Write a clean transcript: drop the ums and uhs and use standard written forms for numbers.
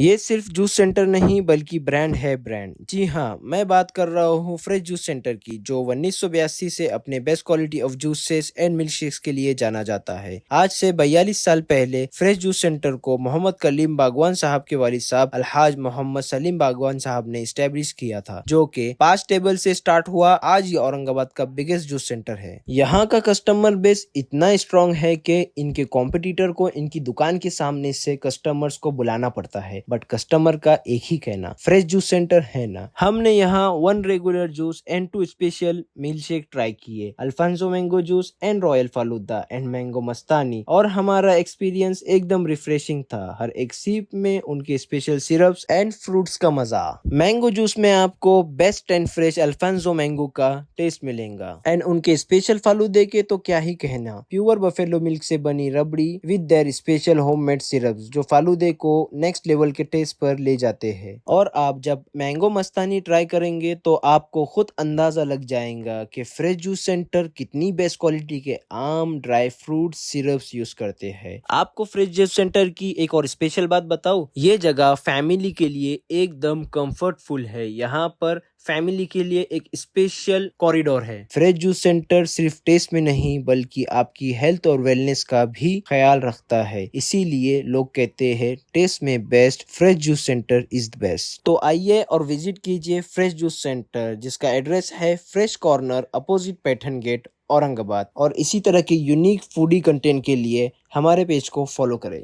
ये सिर्फ juice centre नहीं बल्कि ब्रांड है ब्रांड। जी हाँ, मैं बात कर रहा हूँ फ्रेश जूस सेंटर की, जो 1982 से अपने best quality of juices and milk shakes के लिए जाना जाता है। आज से 42 साल पहले फ्रेश जूस सेंटर को मोहम्मद कलीम बागवान साहब के वालिद साहब अलहाज मोहम्मद सलीम बागवान साहब ने स्टैब्लिश किया था, जो कि 5 टेबल से स्टार्ट हुआ। आज ये औरंगाबाद का बिगेस्ट जूस सेंटर है। यहाँ का कस्टमर बेस इतना स्ट्रॉन्ग है कि इनके कॉम्पिटिटर को इनकी दुकान के सामने से कस्टमर्स को बुलाना पड़ता है, बट कस्टमर का एक ही कहना, फ्रेश जूस सेंटर है ना। हमने यहाँ 1 regular juice and 2 special milk shake try किए, Alphonso mango juice and royal falooda and mango mastani, और हमारा एक्सपीरियंस एकदम रिफ्रेशिंग था। हर एक सिप में उनके स्पेशल सिरप्स एंड फ्रूट्स का मजा। मैंगो जूस में आपको best and fresh Alphonso mango का टेस्ट मिलेगा, एंड उनके स्पेशल फालूदे के तो क्या ही कहना। प्योर बफेलो मिल्क से बनी rabri with their special homemade syrups, जो फालूदे को नेक्स्ट लेवल के टेस्ट पर ले जाते हैं। और आप जब मैंगो मस्तानी ट्राई करेंगे तो आपको खुद अंदाजा लग जाएगा कि फ्रेश जूस सेंटर कितनी बेस्ट क्वालिटी के आम ड्राई फ्रूट सिरप्स यूज करते हैं। आपको फ्रेश जूस सेंटर की एक और स्पेशल बात बताऊं, ये जगह फैमिली के लिए एकदम कंफर्टफुल है। यहाँ पर फैमिली के लिए एक स्पेशल कॉरिडोर है। फ्रेश जूस सेंटर सिर्फ टेस्ट में नहीं बल्कि आपकी हेल्थ और वेलनेस का भी ख्याल रखता है, इसीलिए लोग कहते हैं टेस्ट में best fresh juice centre is the best. तो आइए और विजिट कीजिए फ्रेश जूस सेंटर, जिसका एड्रेस है fresh corner opposite Paithan gate Aurangabad. और इसी तरह के यूनिक फूडी कंटेंट के लिए हमारे पेज को फॉलो करें।